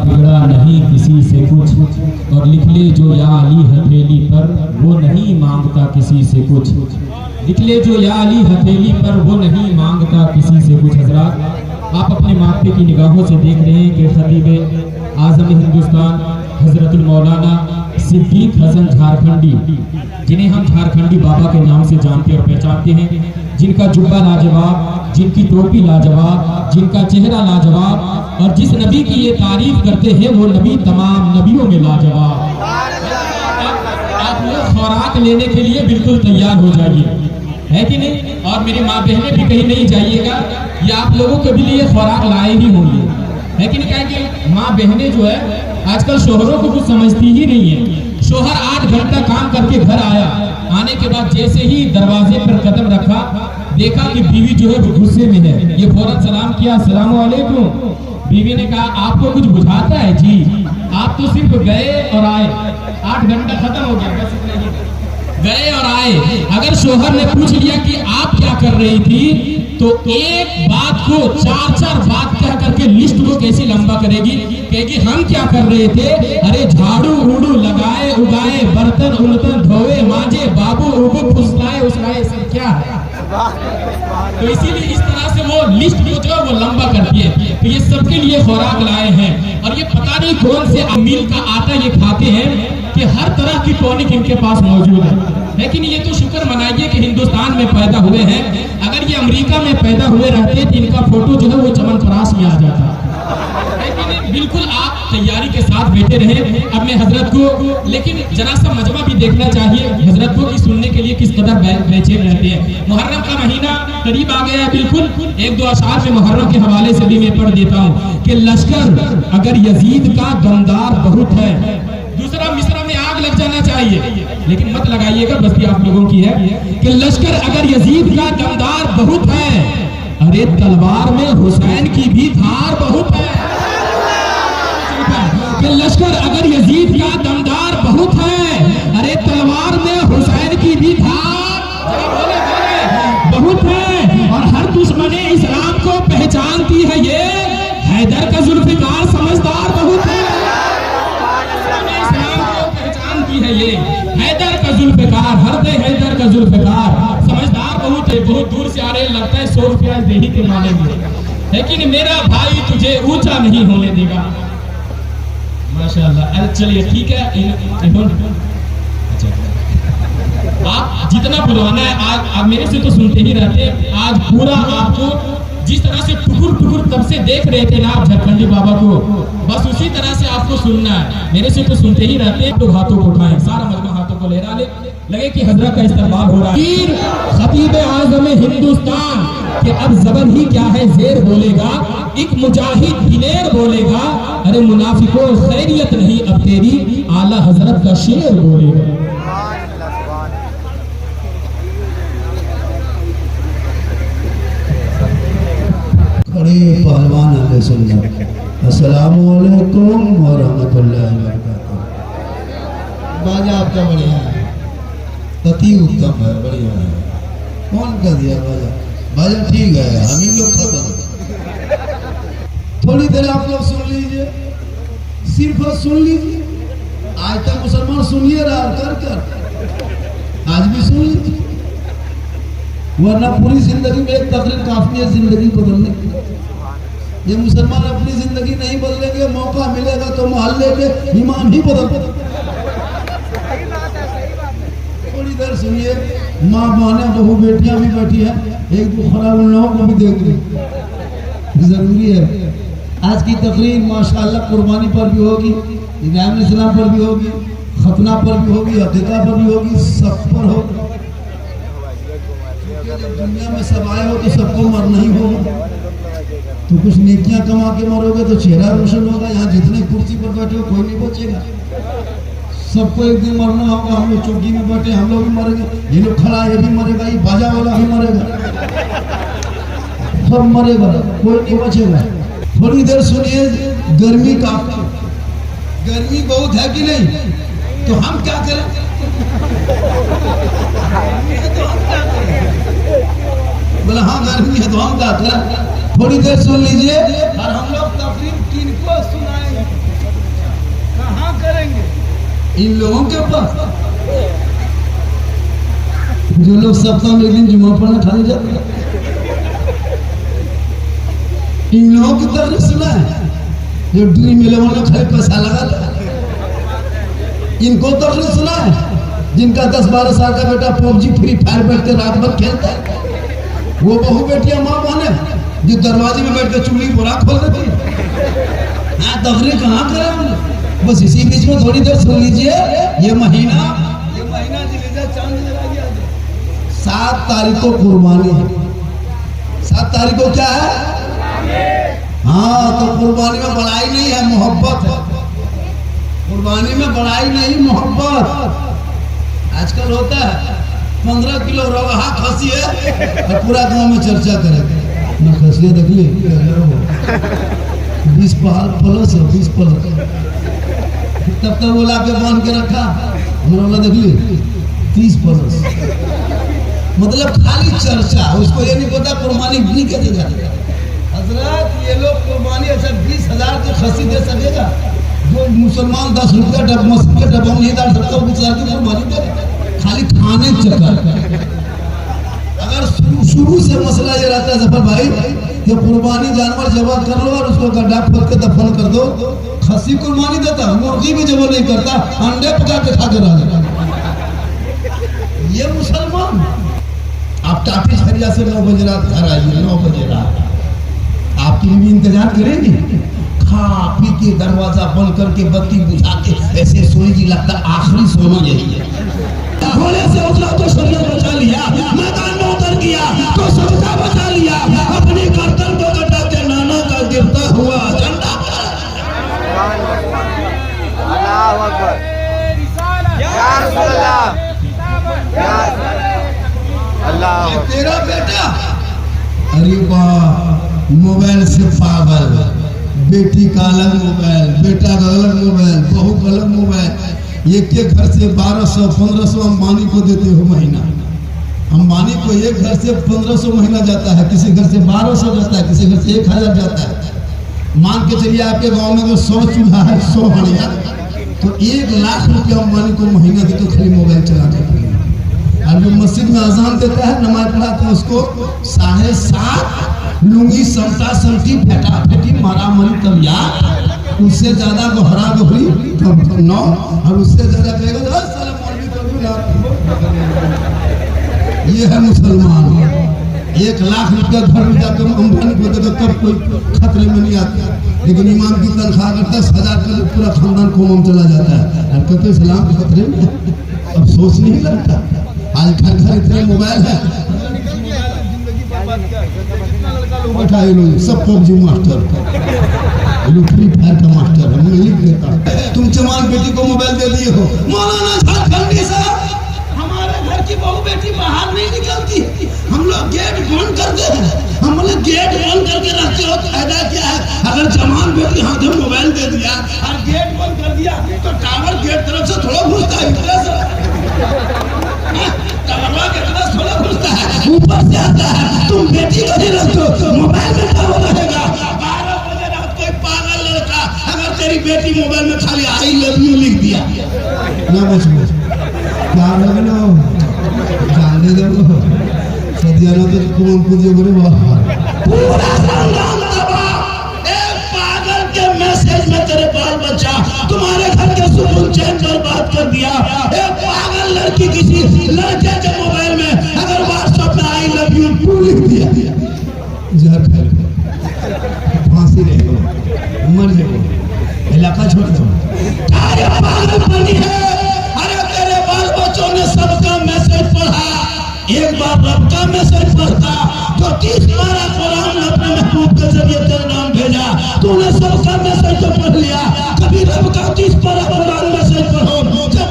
बिगड़ा नहीं किसी से कुछ और लिख ले जो या अली हथेली पर वो नहीं मांगता किसी से कुछ। लिख ले जो या अली हथेली पर वो नहीं मांगता किसी से कुछ। हजरात, आप अपने माथे की निगाहों से देख रहे हैं कि खतीब आज़म हिंदुस्तान हजरतुल मौलाना सिद्दीक हसन झारखंडी, जिन्हें हम झारखंडी बाबा के नाम से जानते और पहचानते हैं, जिनका जुब्बा लाजवाब, जिनकी टोपी लाजवाब, जिनका चेहरा लाजवाब, और जिस नबी की ये तारीफ करते हैं वो नबी तमाम नबियों में लाजवाब। आप लोग खुराक लेने के लिए बिल्कुल तैयार हो जाइए, है कि नहीं? और मेरी माँ बहनें भी कहीं नहीं जाइएगा, ये आप लोगों के भी लिए खुराक लाए ही होंगे, है कि नहीं? क्या कि माँ बहनें जो है आजकल शोहरों को कुछ समझती ही नहीं है। शोहर 8 घंटा काम करके घर आया, आने के बाद जैसे ही दरवाजे पर कदम रखा, देखा कि बीवी जो है वो गुस्से में है। ये फौरन सलाम किया, अस्सलाम वालेकुम। बीवी ने कहा आपको कुछ बुझाता है जी, आप तो सिर्फ गए और आए, 8 घंटा खत्म हो गया, बस इतना ही, गए और आए। अगर शोहर ने पूछ लिया कि आप क्या कर रही थी, तो एक बात को 4-4 बात कह करके लिस्ट को कैसे लंबा करेगी, कहेगी हम क्या कर रहे थे, अरे झाड़ू उड़ू लगाए उगाए, बर्तन उल्टन धोए मांजे, बाबू उबू फुसलाए उसलाए, सब क्या है। तो इसीलिए इस तरह से वो लिस्ट को जो है वो लंबा करती है। तो ये सबके लिए खुराक लाए हैं, और ये पता नहीं कौन से अमील का आटा ये खाते हैं कि हर तरह की टॉनिक इनके पास मौजूद है। लेकिन ये तो शुक्र मनाइए कि हिंदुस्तान में पैदा हुए हैं। अगर ये अमेरिका में पैदा हुए रहते तो इनका फोटो जो है वो चमनप्राश में आ जाता। लेकिन बिल्कुल आप तैयारी के साथ बैठे रहे। अब मैं हजरत को, लेकिन जरा सा मजमा भी देखना चाहिए हजरत को कि सुनने के लिए किस कदर बेचैन रहते हैं। मुहर्रम का महीना करीब आ गया है, बिल्कुल 1-2 अशार में मुहर्रम के हवाले से भी मैं पढ़ देता हूँ कि लश्कर अगर यजीद का दमदार बहुत है, दूसरा मिस्रा में आग लग जाना चाहिए, लेकिन मत लगाइएगा, बस्ती आप लोगों की है कि लश्कर अगर यजीद का दमदार बहुत है, अरे तलवार में हुसैन की भी धार बहुत है। कि लश्कर अगर यजीद का दमदार बहुत है, अरे तलवार में हुसैन की भी धार बहुत है। और हर दुश्मने इस्लाम को पहचानती है ये, हैदर का जुल्फिकार समझदार बहुत है। है ये हैदर का जुल्फिकार, हरदे हैदर का जुल्फिकार समझदार बहुत है। बहुत दूर से आ रहे, लगता है 100 रुपया देही के मानेंगे, लेकिन मेरा भाई तुझे ऊंचा नहीं होने देगा। माशाल्लाह। चलिए ठीक है, आप जितना बुलवाना है आज आप मेरे से तो सुनते ही रहते, आज पूरा आपको जिस तरह से टुकुर टुकुर तब से देख रहे थे ना आप झारखंडी बाबा को, बस उसी तरह से आपको सुनना है। मेरे से तो सुनते ही रहते। तो हाथों को उठाएं, सारा मजमा हाथों को लहरा ले, लगे कि हजरत का इस्तेमाल हो रहा है। खतीब आज़म हिंदुस्तान कि अब जबर ही क्या है जेर बोलेगा, एक मुजाहिद दिलेर बोलेगा, अरे मुनाफिकों खैरियत नहीं अब तेरी, आला हजरत का शेर बोलेगा। पहलवान अस्सलामु अलैकुम व रहमतुल्लाहि व बरकातहू। बाजा आपका बढ़िया है, अति उत्तम है, बढ़िया है। कौन कर दिया बाजा? बाजा ठीक है, हम ही लोग खत्म। थोड़ी देर आप लोग सुन लीजिए, सिर्फ सुन लीजिए। आज तक मुसलमान सुनिए रहा कर, आज भी सुन लीजिए, वरना पूरी जिंदगी में एक तकरीर काफी है जिंदगी बदलने की। ये मुसलमान अपनी जिंदगी नहीं बदलेंगे, मौका मिलेगा तो मोहल्ले के इमाम ही बदल। थोड़ी देर सुनिए, माँ बहने बहू बेटियां भी बैठी हैं, एक दो खराब उन लोगों को भी देख ली, जरूरी है। आज की तकरीर माशाअल्लाह कुर्बानी पर भी होगी, इब्राहिम इस्लाम पर भी होगी, खतना पर भी होगी, अकीका पर भी होगी, सब पर होगी। दुनिया में सब आए हो तो सबको मरना ही होगा, तो कुछ नेकियां कमा के मरोगे तो चेहरा रोशन होगा। यहाँ जितने कुर्सी पर बैठे हो कोई नहीं बचेगा, सबको एक दिन मरना होगा। हम लोग चौकी में बैठे, हम लोग भी मरेंगे, ये लोग खड़ा ये भी मरेगा, ये बाजा वाला भी मरेगा, सब मरेगा, कोई नहीं बचेगा। थोड़ी देर सुनिए, गर्मी काफी, गर्मी बहुत है कि नहीं, तो हम क्या करें? बोला हाँ गर्मी है तो हम क्या करें? थोड़ी देर सुन लीजिए और हम लोग तकरीर किनको सुनाएंगे। इन लोगों के पास जो लोग सप्ताह में एक दिन जुम्मा पढ़ने खाली जाते हैं, इन लोगों की तरफ सुना है जो ड्रीम 11 में खाली पैसा लगाते हैं। इनको तो नहीं सुना है जिनका 10-12 साल का बेटा पबजी फ्री फायर बैठ के रात भर खेलता है। वो बहू बेटियां माँ बहने जो दरवाजे में बैठ के चुगली बोरा खोल देती है। तफरी कहाँ करे हमने? बस इसी बीच में थोड़ी देर सुन लीजिए। ये महीना जिलेजा चांद नजर आ गया। 7 तारीख को कुर्बानी है। 7 तारीख को क्या है? हाँ, तो कुर्बानी में बड़ाई नहीं है, मोहब्बत है। कुर्बानी में बड़ाई नहीं, मोहब्बत। आजकल होता है 15 किलो रवा खसी है और पूरा गांव में चर्चा करेगा ना खसिया देख ली 20 प्लस है, 20 प्लस। तब तक वो लाके बांध के रखा, हमारा देख ली 30 प्लस। मतलब खाली चर्चा, उसको ये नहीं पता कुर्बानी नहीं कैसे जाती। हजरत ये लोग कुर्बानी अच्छा 20,000 की खसी दे सकेगा? जो मुसलमान 10 रुपया मस्जिद के डब्बा में नहीं डाल सकता, वो 20,000 की कुर्बानी दे खाली खाने चक्कर। अगर शुरू से मसला ये रहता है जफर भाई कि कुर्बानी जानवर जबा कर लो और उसको गड्ढा खोद के दफन कर दो, खसी कुर्बानी देता, मुर्गी भी जबा नहीं करता, अंडे पका के खा के रह जाता। ये मुसलमान। आप टाफी खरिया से 9 बजे रात घर आइए, 9 बजे रात आपके लिए इंतजार करेंगे। खा पी के दरवाजा बंद करके बत्ती बुझा के ऐसे सोएगी, लगता आखिरी सोना यही है। घोड़े से उतरा तो शरीर बचा लिया, मैदान में उतर गया तो सबका बचा लिया, अपने कर्तव्य को कटा के नाना का गिरता हुआ झंडा। अल्लाह अकबर। या रसूल अल्लाह। अल्लाह तेरा बेटा अरे वाह, मोबाइल से पागल, बेटी का अलग मोबाइल, बेटा का अलग मोबाइल, बहू का अलग मोबाइल। एक घर से 1200-1500 अंबानी को देते हो महीना। अंबानी को एक घर से 1500 महीना जाता है, किसी घर से 1200 जाता है, किसी घर से 1000 जाता है। मान के चलिए आपके गांव में तो 100 चूल्हा है, 100 हड़िया, तो 1 लाख रुपया अंबानी को महीना देते खड़ी मोबाइल चलाने के लिए। और जो मस्जिद में अजान देता है, नमाज पढ़ाता है, उसको 7.5 लुंगी समता समती फेटा फेटी मारा मरी तब यार, उससे ज्यादा गहरा गहरी तब 9, और उससे ज्यादा कहेगा ये है मुसलमान। 1 लाख रुपया घर में जाकर अंबानी को देगा तब कोई खतरे में नहीं आता, लेकिन ईमान की तनख्वाह अगर 10,000 का पूरा खानदान कोमम चला जाता है। हरकत इस्लाम के खतरे में अफसोस नहीं लगता। आज घर घर इतने मोबाइल है, सब पबजी मास्टर, फ्री फायर का मास्टर है, मैं लिख देता। तुम जवान बेटी को मोबाइल दे दिए हो। मौलाना झारखंडी साहब, हमारे घर की बहू बेटी बाहर नहीं निकलती, हम लोग गेट बंद करते हैं। हम बोले गेट बंद करके रखते हो, फायदा क्या है? अगर जवान बेटी हाथ में मोबाइल दे दिया और गेट बंद कर दिया तो टावर गेट तरफ से थोड़ा घुसता है, ऊपर से आता है। तुम बेटी को नहीं रखते, मोबाइल में टावर रहेगा। 12 बजे रात कोई पागल लड़का अगर तेरी बेटी मोबाइल में खाली आई लव यू लिख दिया ना, बच क्या लगना जाने दो सदियाना तो कौन पूछे बोले पूरा संग्राम तबाह। एक पागल के मैसेज में तेरे बाल बच्चा तुम्हारे घर के सुकून चैन बर्बाद कर दिया। एक पागल लड़की किसी लड़के के मोबाइल में अगर व्हाट्सएप में आई लव यू लिख दिया, जहर खा लो, फांसी रहेगा, मर जाओ, इलाका छोड़ दो। अरे पागलपनी है। अरे तेरे बाल बच्चों ने सबका मैसेज पढ़ा, एक बार रब का मैसेज पढ़ता तो 30 बार कुरान ने अपने महबूब के जरिए तेरा नाम भेजा। तूने सबका मैसेज तो पढ़ लिया, कभी रब का 30 बार कुरान मैसेज पढ़ो। जब